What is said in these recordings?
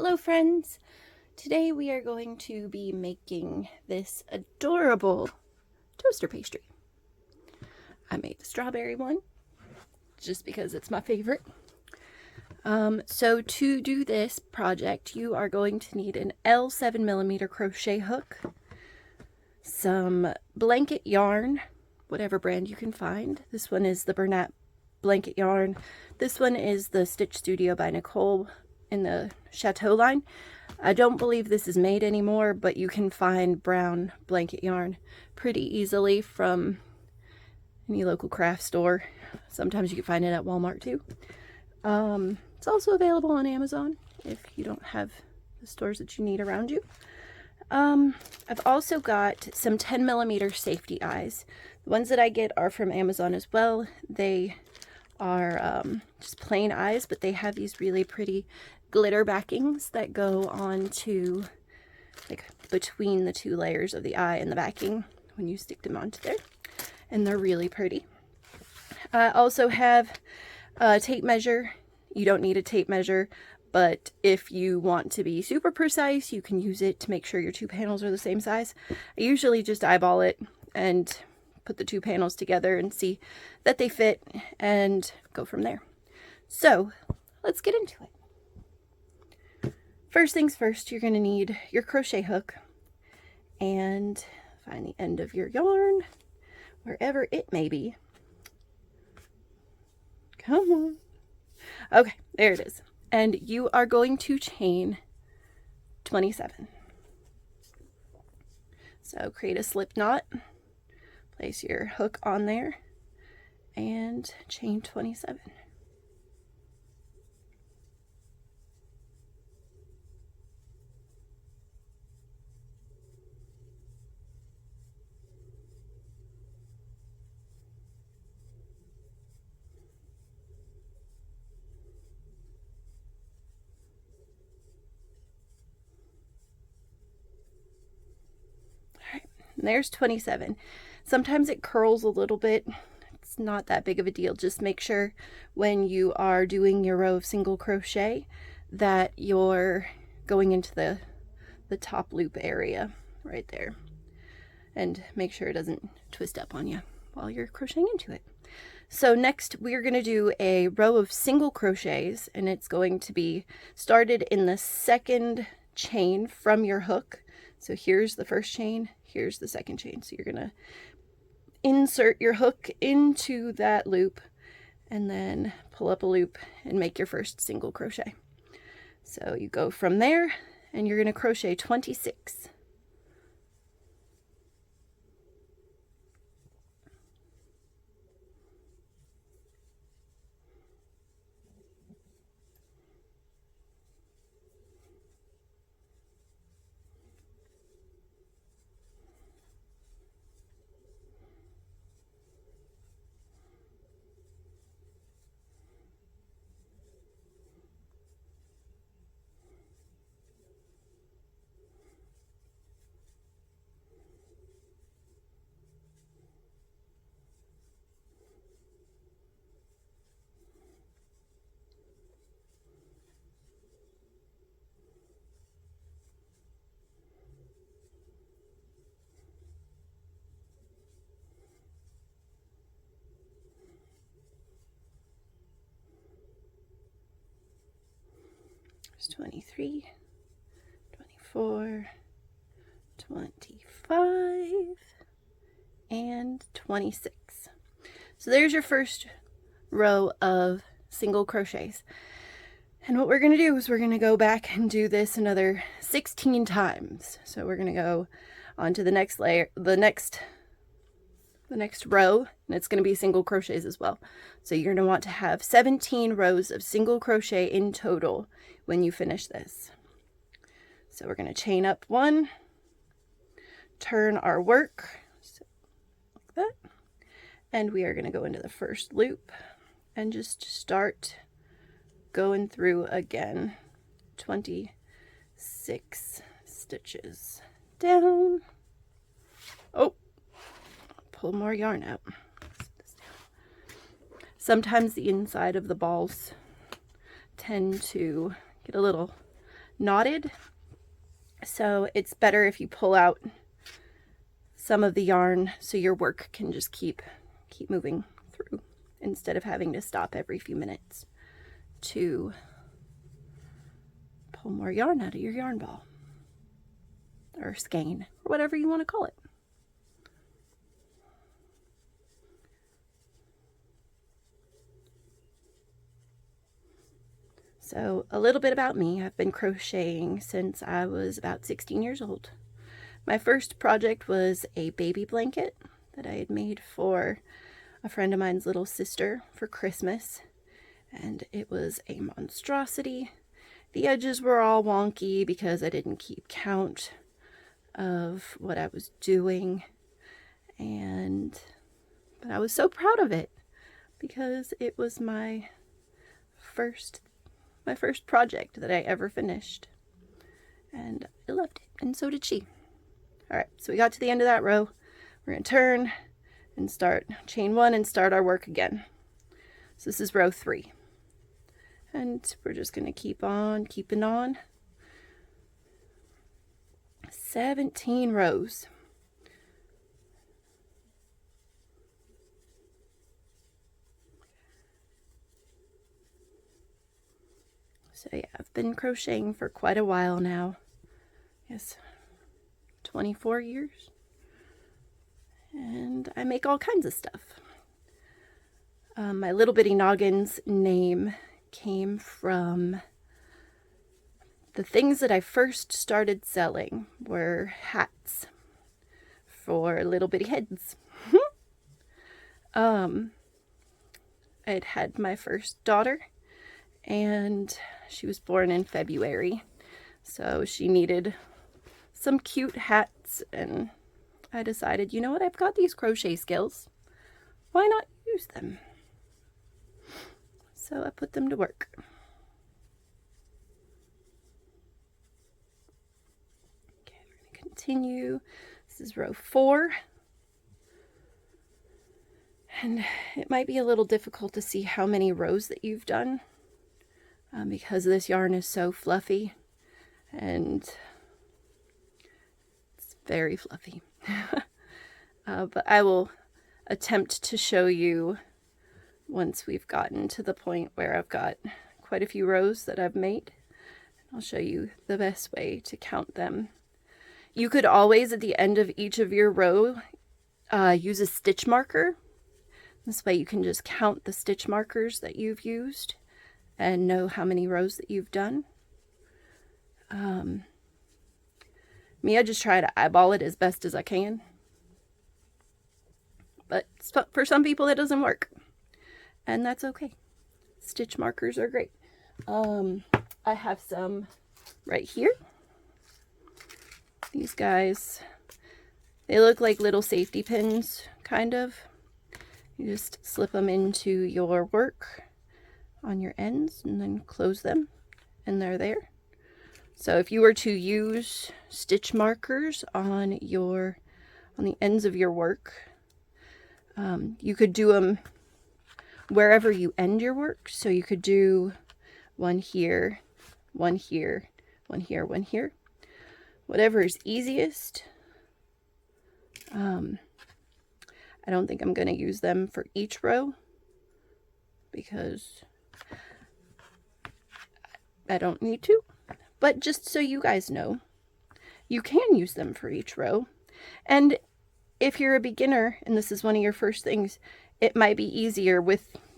Hello friends! Today we are going to be making this adorable toaster pastry. I made the strawberry one just because it's my favorite. So to do this project you are going to need an L7mm crochet hook, some blanket yarn, whatever brand you can find. This one is the Bernat blanket yarn. This one is the Stitch Studio by Nicole in the Chateau line. I don't believe this is made anymore, but you can find brown blanket yarn pretty easily from any local craft store. Sometimes you can find it at Walmart too. It's also available on Amazon if you don't have the stores that you need around you. I've also got some 10mm safety eyes. The ones that I get are from Amazon as well. They are just plain eyes, but they have these really pretty glitter backings that go on to, like, between the two layers of the eye and the backing when you stick them onto there, and they're really pretty. I also have a tape measure. You don't need a tape measure, but if you want to be super precise, you can use it to make sure your two panels are the same size. I usually just eyeball it and put the two panels together and see that they fit and go from there. So let's get into it. First things first, you're going to need your crochet hook and find the end of your yarn wherever it may be. Come on. Okay, there it is. And you are going to chain 27. So create a slip knot, place your hook on there, and chain 27. And there's 27. Sometimes it curls a little bit. It's not that big of a deal. Just make sure when you are doing your row of single crochet that you're going into the top loop area right there. And make sure it doesn't twist up on you while you're crocheting into it. So next we're going to do a row of single crochets, and it's going to be started in the second chain from your hook. So here's the first chain, here's the second chain. So you're going to insert your hook into that loop and then pull up a loop and make your first single crochet. So you go from there and you're going to crochet 26. There's 23, 24, 25, and 26. So there's your first row of single crochets. And what we're going to do is we're going to go back and do this another 16 times. So we're going to go on to the next layer, the next row, and it's going to be single crochets as well. So you're going to want to have 17 rows of single crochet in total when you finish this. So we're going to chain up one, turn our work, so like that, and we are going to go into the first loop and just start going through again. 26 stitches down. Oh, pull more yarn out. Sometimes the inside of the balls tend to get a little knotted. So it's better if you pull out some of the yarn so your work can just keep moving through instead of having to stop every few minutes to pull more yarn out of your yarn ball or skein or whatever you want to call it. So a little bit about me. I've been crocheting since I was about 16 years old. My first project was a baby blanket that I had made for a friend of mine's little sister for Christmas, and it was a monstrosity. The edges were all wonky because I didn't keep count of what I was doing, but I was so proud of it because it was my first project that I ever finished, and I loved it, and so did she. All right, so we got to the end of that row. We're going to turn and start chain 1 and start our work again. So this is row 3. And we're just going to keep on keeping on. 17 rows. So yeah, I've been crocheting for quite a while now. Yes, 24 years. And I make all kinds of stuff. My Little Bitty Noggin's name came from the things that I first started selling were hats for little bitty heads. I'd had my first daughter, and she was born in February, so she needed some cute hats, and I decided, you know what, I've got these crochet skills, why not use them? So I put them to work. Okay, we're going to continue. This is row 4. And it might be a little difficult to see how many rows that you've done because this yarn is so fluffy, and it's very fluffy. But I will attempt to show you once we've gotten to the point where I've got quite a few rows that I've made. I'll show you the best way to count them. You could always, at the end of each of your row, use a stitch marker. This way you can just count the stitch markers that you've used and know how many rows that you've done. Me, I just try to eyeball it as best as I can. But for some people that doesn't work. And that's okay. Stitch markers are great. I have some right here. These guys, they look like little safety pins, kind of. You just slip them into your work on your ends and then close them, and they're there. So if you were to use stitch markers on the ends of your work, you could do them wherever you end your work. So you could do one here, one here, one here, one here. Whatever is easiest. I don't think I'm going to use them for each row because I don't need to. But just so you guys know, you can use them for each row. And if you're a beginner and this is one of your first things, it might be easier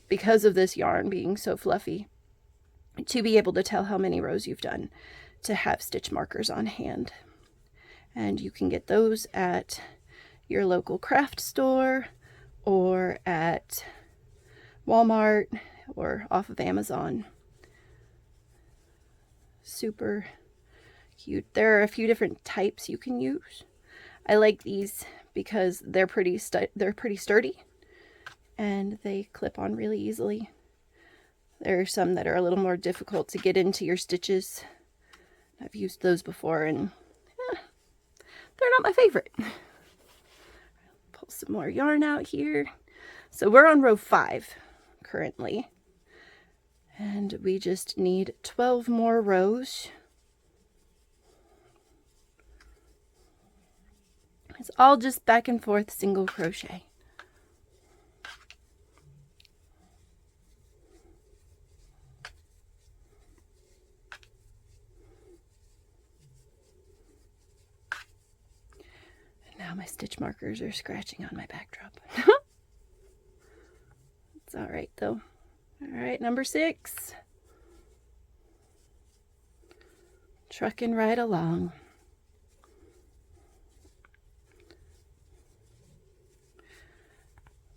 because of this yarn being so fluffy to be able to tell how many rows you've done, to have stitch markers on hand. And you can get those at your local craft store or at Walmart or off of Amazon. Super cute. There are a few different types you can use. I like these because they're pretty sturdy and they clip on really easily. There are some that are a little more difficult to get into your stitches. I've used those before and they're not my favorite. Pull some more yarn out here. So we're on row 5 currently. And we just need 12 more rows It's all just back and forth single crochet. And now my stitch markers are scratching on my backdrop. It's all right though. All right, number 6. Trucking right along.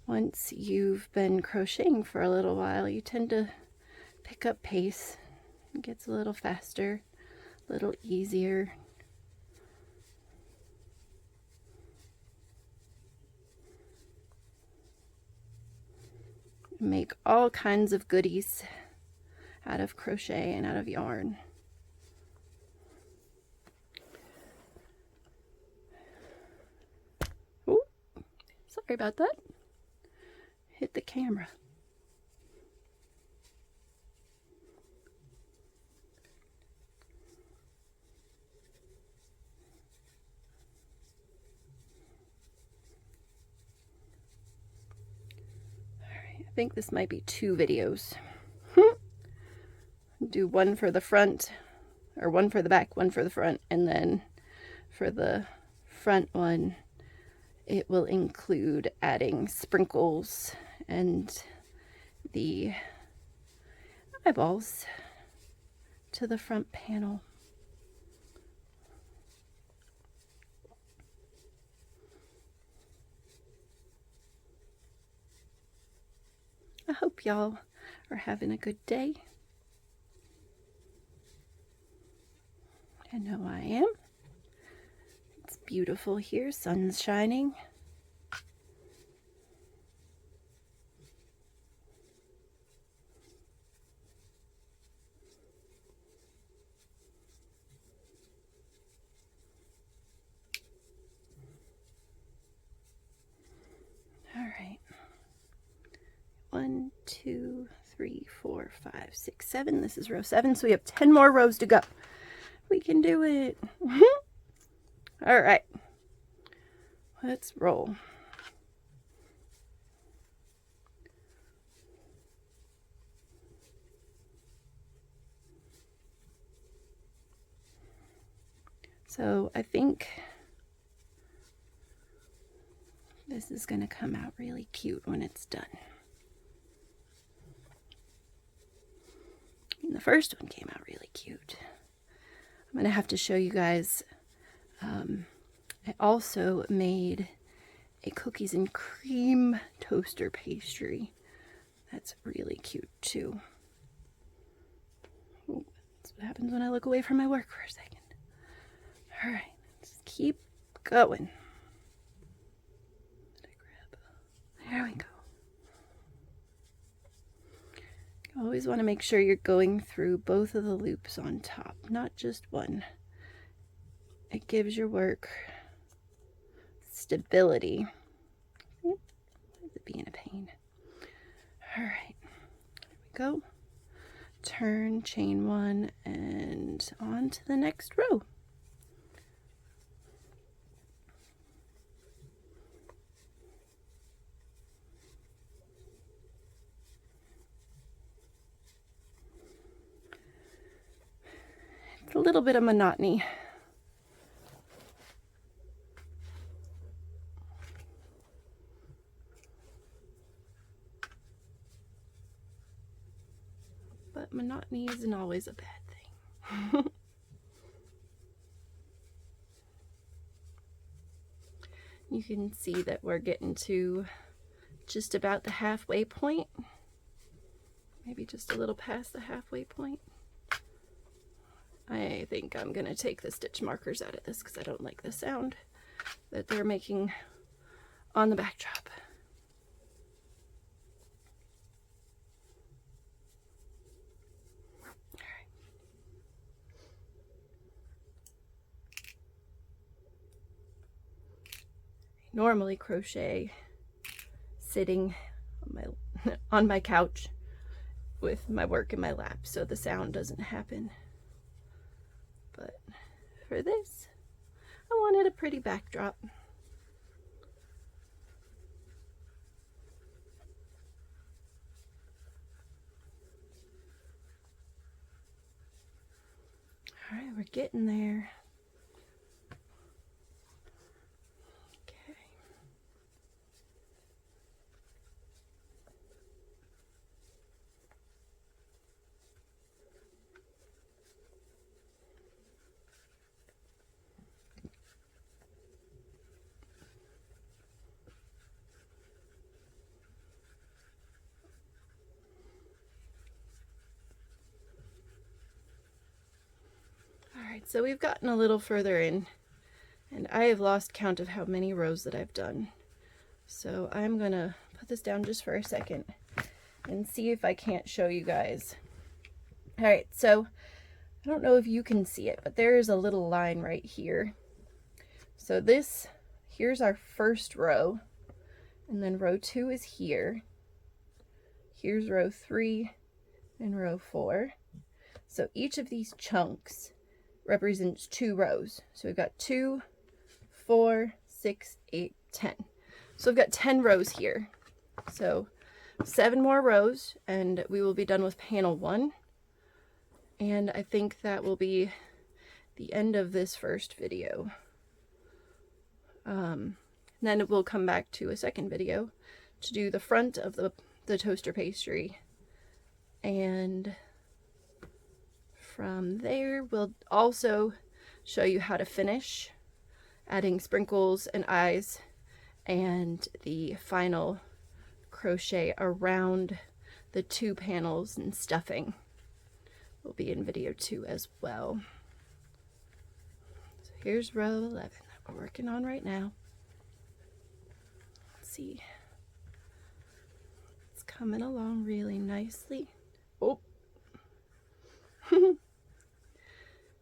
Once you've been crocheting for a little while, you tend to pick up pace. It gets a little faster, a little easier. Make all kinds of goodies out of crochet and out of yarn. Ooh, sorry about that. Hit the camera. Alright, I think this might be 2 videos. Do one for the front, or one for the back, one for the front, and then for the front one it will include adding sprinkles and the eyeballs to the front panel. I hope y'all are having a good day. I know I am. It's beautiful here, sun's shining. All right. 1, 2, 3, 4, 5, 6, 7. This is row 7, so we have 10 more rows to go. We can do it. All right. Let's roll. So I think this is going to come out really cute when it's done. And the first one came out really cute. I'm going to have to show you guys. I also made a cookies and cream toaster pastry. That's really cute too. Ooh, that's what happens when I look away from my work for a second. All right, let's keep going. There we go. You always want to make sure you're going through both of the loops on top, not just one. It gives your work stability. Why is it being a pain? All right, there we go. Turn, chain 1, and on to the next row. It's a little bit of monotony. But monotony isn't always a bad thing. You can see that we're getting to just about the halfway point. Maybe just a little past the halfway point. I think I'm going to take the stitch markers out of this because I don't like the sound that they're making on the backdrop. Normally crochet sitting on my couch with my work in my lap so the sound doesn't happen. But for this, I wanted a pretty backdrop. All right, we're getting there. Okay. Alright, so we've gotten a little further in, and I have lost count of how many rows that I've done. So I'm gonna put this down just for a second and see if I can't show you guys. Alright, so I don't know if you can see it, but there is a little line right here. So here's our first row, and then row 2 is here. Here's row 3 and row 4. So each of these chunks represents 2 rows. So we've got 2, 4, 6, 8, 10. So we've got 10 rows here. So 7 more rows and we will be done with panel 1. And I think that will be the end of this first video. Then we'll come back to a second video to do the front of the toaster pastry. And from there, we'll also show you how to finish, adding sprinkles and eyes, and the final crochet around the 2 panels and stuffing will be in video 2 as well. So here's row 11 that we're working on right now. Let's see. It's coming along really nicely. Oh.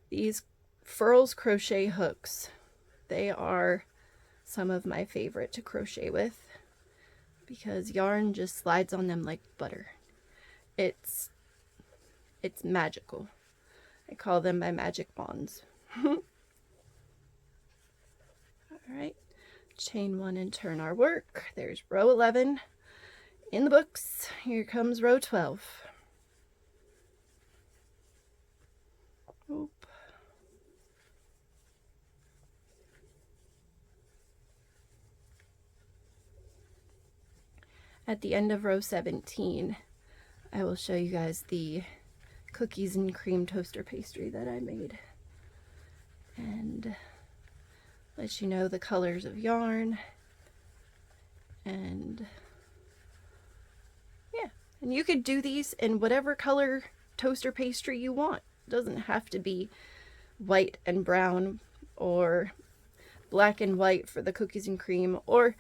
These Furls crochet hooks, they are some of my favorite to crochet with because yarn just slides on them like butter. It's magical. I call them my magic wands. Alright, chain 1 and turn our work. There's row 11 in the books. Here comes row 12. Oop. At the end of row 17, I will show you guys the cookies and cream toaster pastry that I made, and let you know the colors of yarn, and yeah, and you could do these in whatever color toaster pastry you want. It doesn't have to be white and brown or black and white for the cookies and cream, or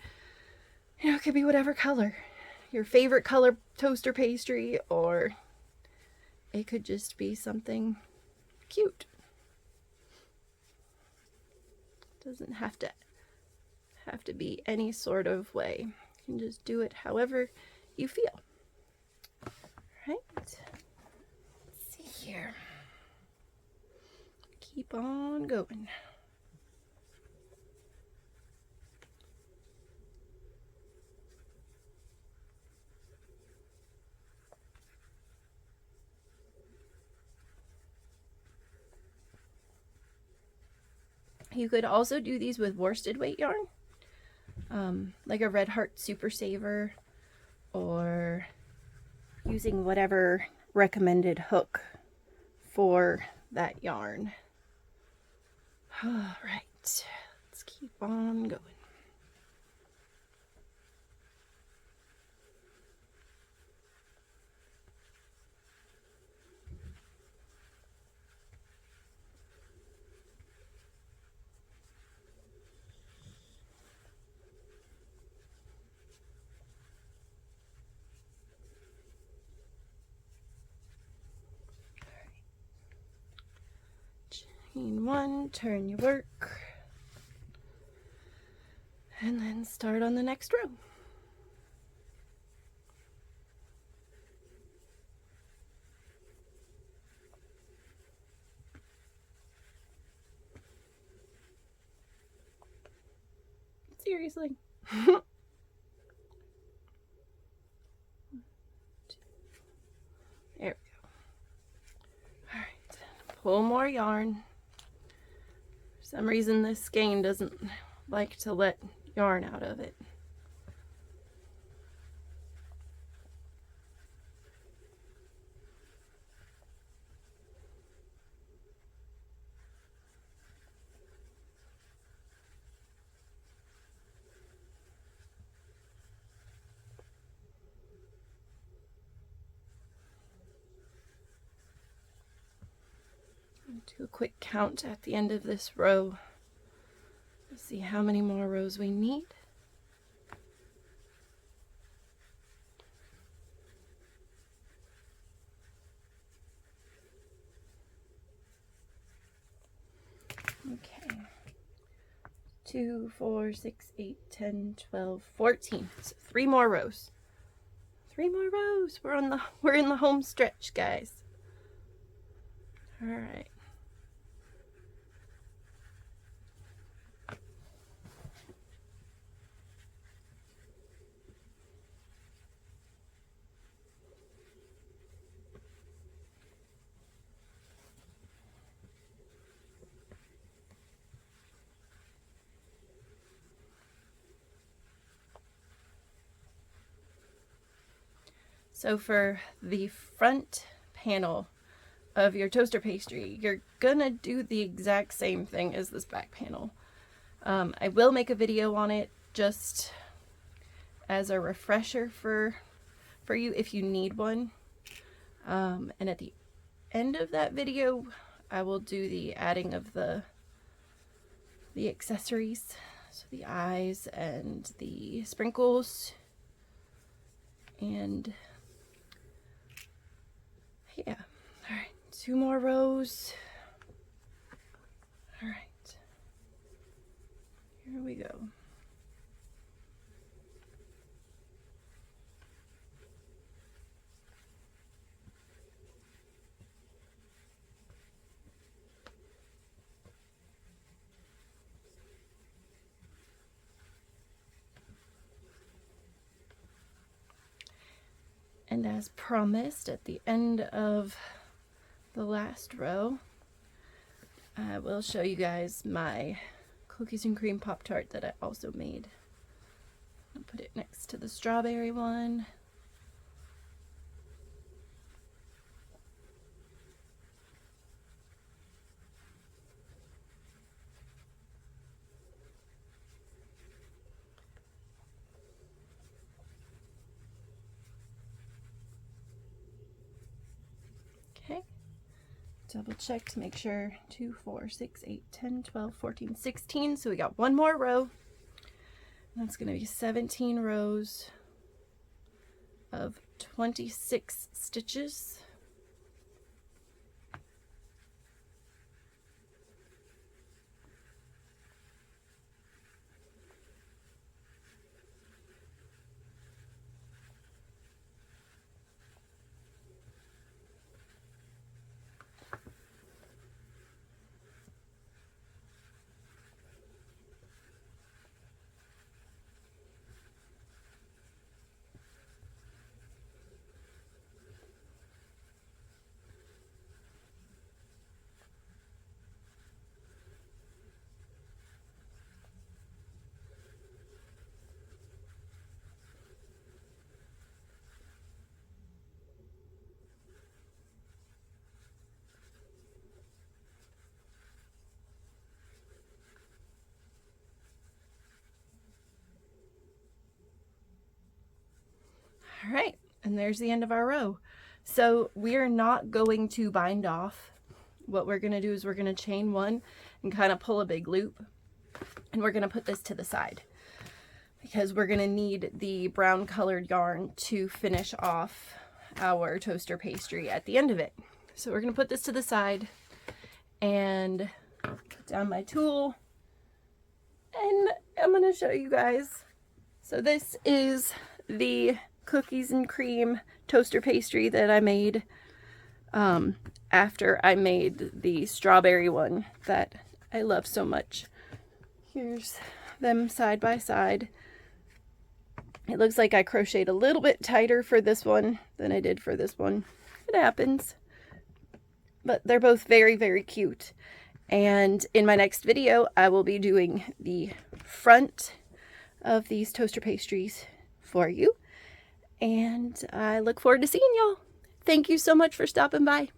it could be whatever color. Your favorite color toaster pastry, or it could just be something cute. Doesn't have to be any sort of way. You can just do it however you feel. All right. Let's see here. Keep on going. You could also do these with worsted weight yarn, like a Red Heart Super Saver, or using whatever recommended hook for that yarn. All right, let's keep on going. Chain 1, turn your work, and then start on the next row. Seriously. There we go. Alright, pull more yarn. For some reason this skein doesn't like to let yarn out of it. Do a quick count at the end of this row. Let's see how many more rows we need. Okay. 2, 4, 6, 8, 10, 12, 14. So 3 more rows. 3 more rows. We're in the home stretch, guys. All right. So for the front panel of your toaster pastry, you're gonna do the exact same thing as this back panel. I will make a video on it just as a refresher for you if you need one. And at the end of that video, I will do the adding of the accessories, so the eyes and the sprinkles, and yeah. All right, 2 more rows. All right, here we go. And as promised, at the end of the last row, I will show you guys my cookies and cream Pop-Tart that I also made. I'll put it next to the strawberry one. Okay, double check to make sure. 2, 4, 6, 8, 10, 12, 14, 16. So we got 1 more row. That's going to be 17 rows of 26 stitches. All right, and there's the end of our row. So we're not going to bind off. What we're going to do is we're going to chain 1 and kind of pull a big loop, and we're going to put this to the side because we're going to need the brown colored yarn to finish off our toaster pastry at the end of it. So we're going to put this to the side and put down my tool, and I'm going to show you guys. So this is the cookies and cream toaster pastry that I made after I made the strawberry one that I love so much. Here's them side by side. It looks like I crocheted a little bit tighter for this one than I did for this one. It happens. but they're both very, very cute. And in my next video, I will be doing the front of these toaster pastries for you. And I look forward to seeing y'all. Thank you so much for stopping by.